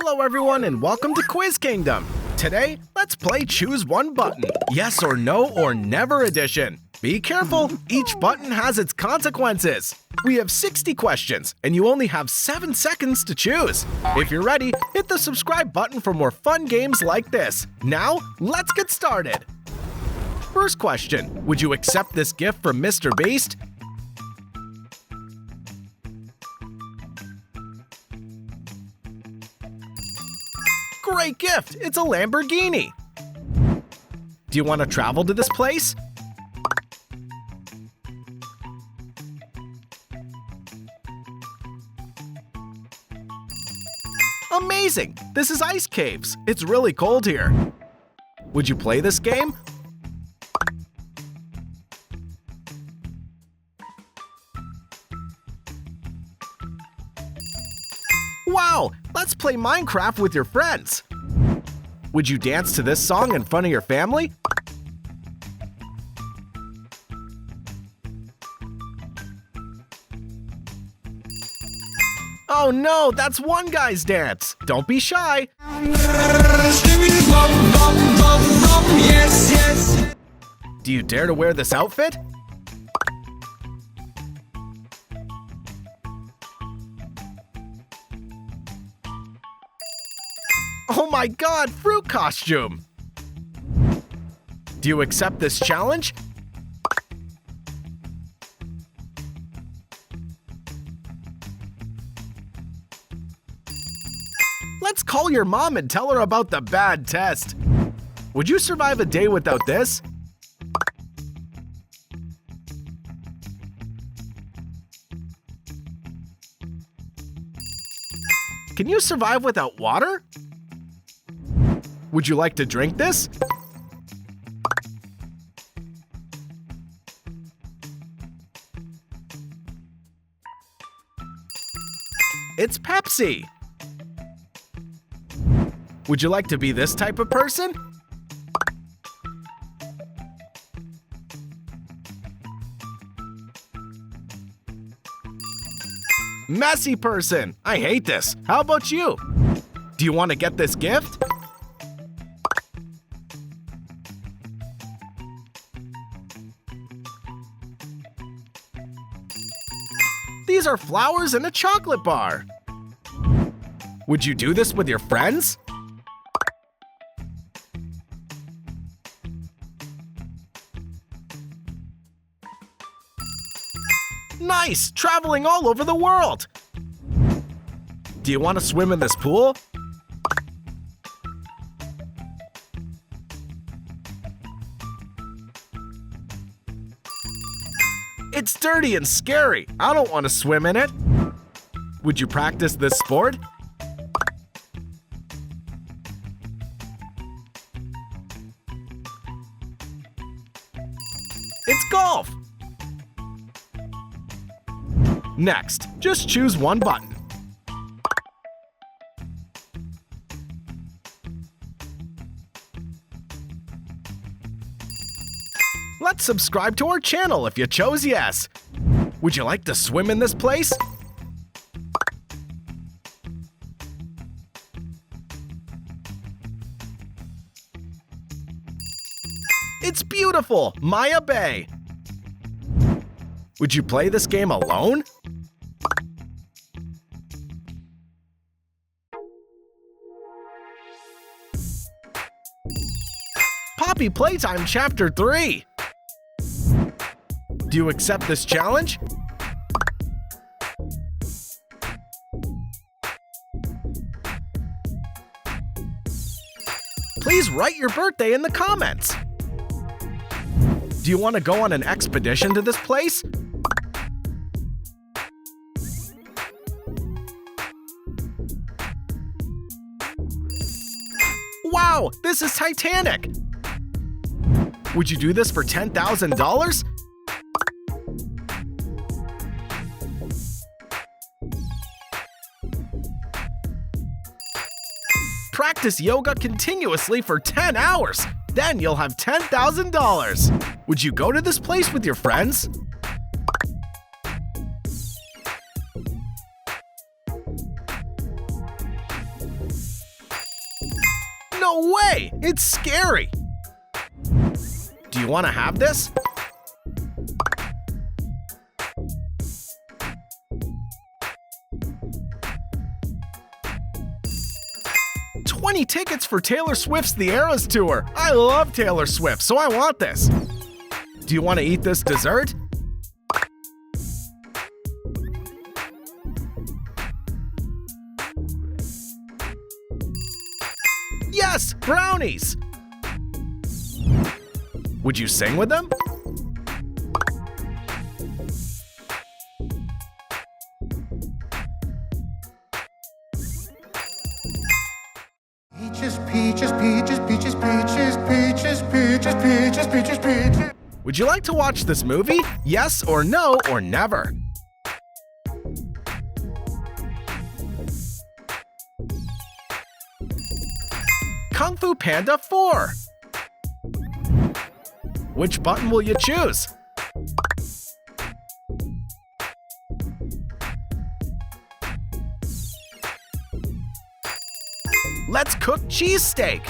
Hello everyone and welcome to Quiz Kingdom. Today, let's play Choose One Button, Yes or No or Never edition. Be careful, each button has its consequences. We have 60 questions and you only have 7 seconds to choose. If you're ready, hit the subscribe button for more fun games like this. Now, let's get started. First question, would you accept this gift from Mr. Beast? Great gift! It's a Lamborghini! Do you want to travel to this place? Amazing! This is Ice Caves. It's really cold here. Would you play this game? Wow! Let's play Minecraft with your friends! Would you dance to this song in front of your family? Oh no, that's one guy's dance! Don't be shy! Do you dare to wear this outfit? Oh my god, fruit costume! Do you accept this challenge? Let's call your mom and tell her about the bad test. Would you survive a day without this? Can you survive without water? Would you like to drink this? It's Pepsi! Would you like to be this type of person? Messy person! I hate this. How about you? Do you want to get this gift? These are flowers and a chocolate bar. Would you do this with your friends? Nice! Traveling all over the world! Do you want to swim in this pool? It's dirty and scary. I don't want to swim in it. Would you practice this sport? It's golf. Next, just choose one button. Let's subscribe to our channel if you chose yes. Would you like to swim in this place? It's beautiful! Maya Bay! Would you play this game alone? Poppy Playtime Chapter 3! Do you accept this challenge? Please write your birthday in the comments! Do you want to go on an expedition to this place? Wow, this is Titanic! Would you do this for $10,000? Practice yoga continuously for 10 hours. Then you'll have $10,000. Would you go to this place with your friends? No way! It's scary! Do you want to have this? $20 tickets for Taylor Swift's The Eras Tour. I love Taylor Swift, so I want this. Do you want to eat this dessert? Yes, brownies! Would you sing with them? Peaches, peaches, peaches, peaches, peaches, peaches, peaches, peaches, peaches, peaches. Would you like to watch this movie? Yes or no or never? Kung Fu Panda 4. Which button will you choose? Let's cook cheesesteak.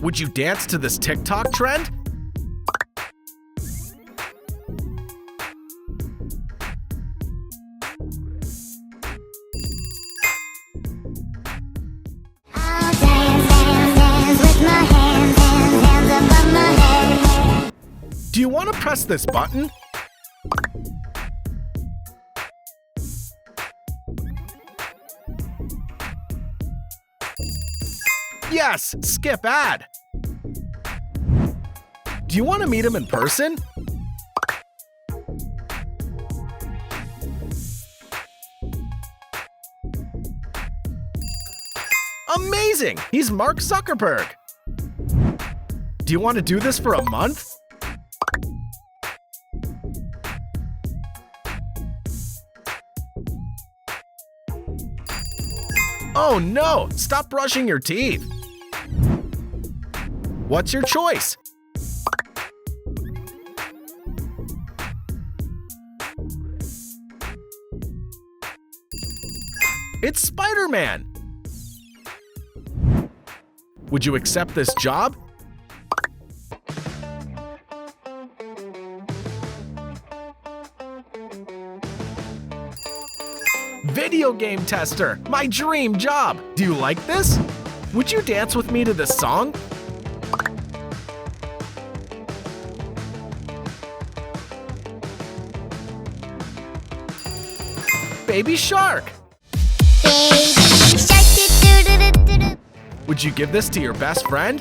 Would you dance to this TikTok trend? I'll dance, dance, dance with my hands above my head. Do you want to press this button? Yes, skip ad. Do you want to meet him in person? Amazing! He's Mark Zuckerberg. Do you want to do this for a month? Oh no! Stop brushing your teeth! What's your choice? It's Spider-Man! Would you accept this job? Video game tester, my dream job. Do you like this? Would you dance with me to this song? Baby Shark. Baby shark, do do do do do. Would you give this to your best friend?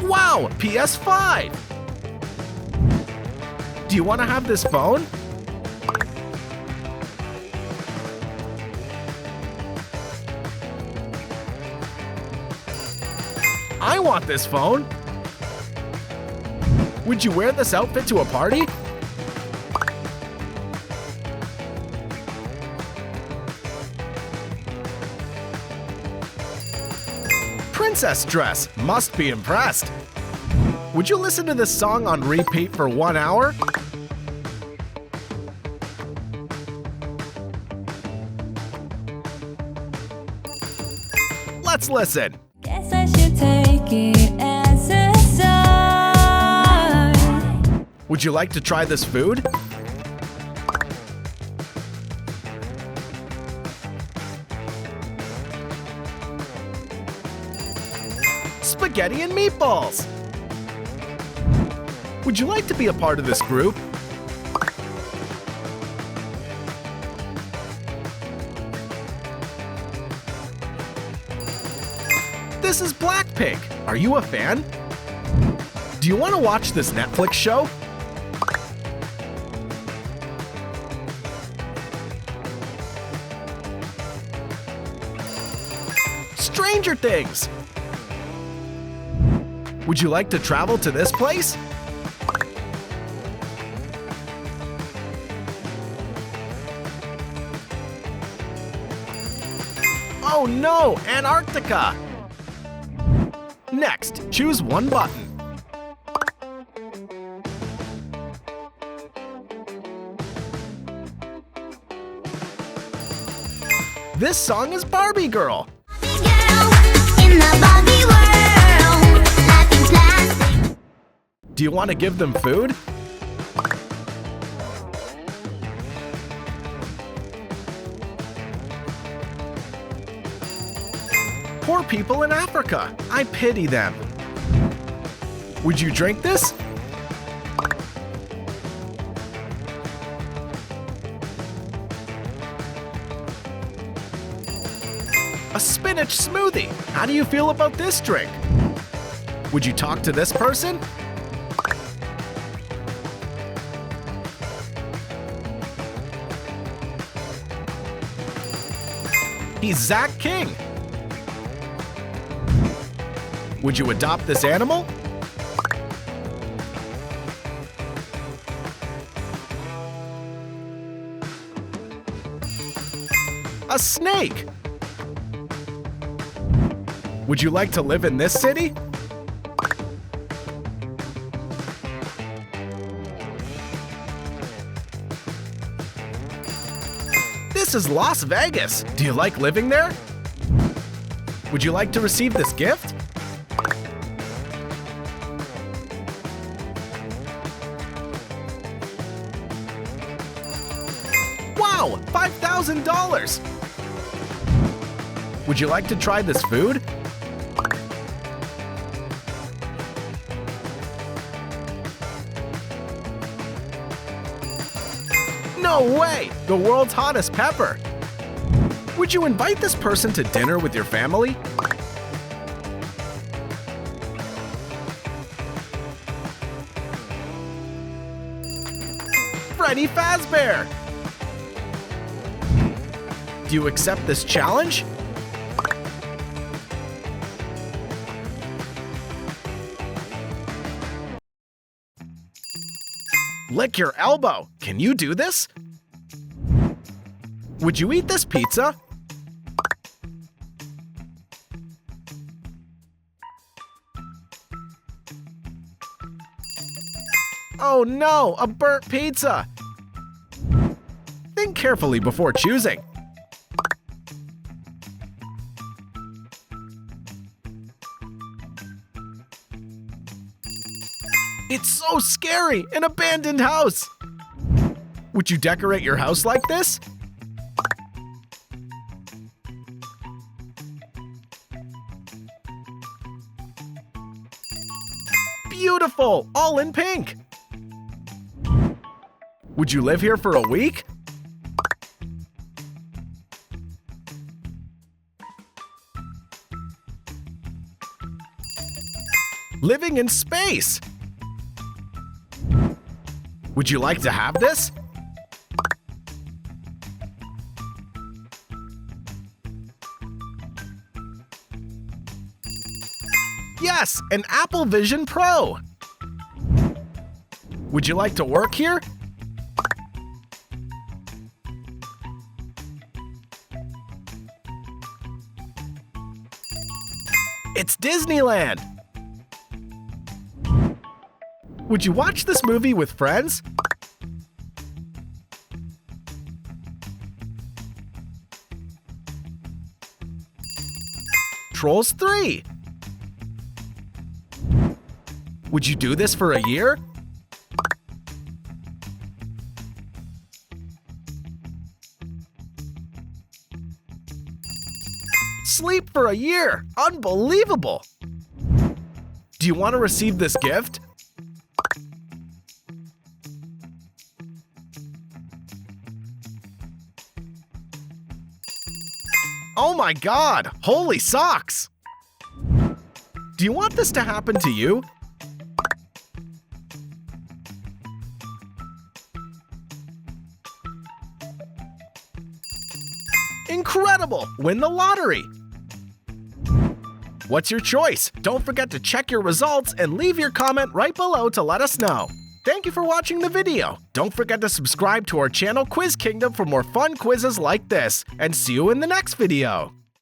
Wow, PS5! Do you want to have this phone? I want this phone! Would you wear this outfit to a party? Princess dress, must be impressed. Would you listen to this song on repeat for 1 hour? Let's listen. Guess I should take it as a sign. Would you like to try this food? Spaghetti and meatballs! Would you like to be a part of this group? This is Blackpink. Are you a fan? Do you want to watch this Netflix show? Stranger Things! Would you like to travel to this place? Oh no, Antarctica! Next, choose one button. This song is Barbie Girl. Girl in the Barbie world, life in plastic. Do you want to give them food? Poor people in Africa. I pity them. Would you drink this? A spinach smoothie. How do you feel about this drink? Would you talk to this person? He's Zach King. Would you adopt this animal? A snake. Would you like to live in this city? This is Las Vegas. Do you like living there? Would you like to receive this gift? Wow, $5,000! Would you like to try this food? No way! The world's hottest pepper! Would you invite this person to dinner with your family? Freddy Fazbear! Do you accept this challenge? Lick your elbow. Can you do this? Would you eat this pizza? Oh no, a burnt pizza! Think carefully before choosing. It's so scary! An abandoned house! Would you decorate your house like this? Beautiful! All in pink! Would you live here for a week? Living in space! Would you like to have this? Yes, an Apple Vision Pro! Would you like to work here? It's Disneyland! Would you watch this movie with friends? Trolls 3! Would you do this for a year? Sleep for a year! Unbelievable! Do you want to receive this gift? Oh my god! Holy socks! Do you want this to happen to you? Incredible! Win the lottery! What's your choice? Don't forget to check your results and leave your comment right below to let us know. Thank you for watching the video. Don't forget to subscribe to our channel Quiz Kingdom for more fun quizzes like this, and see you in the next video.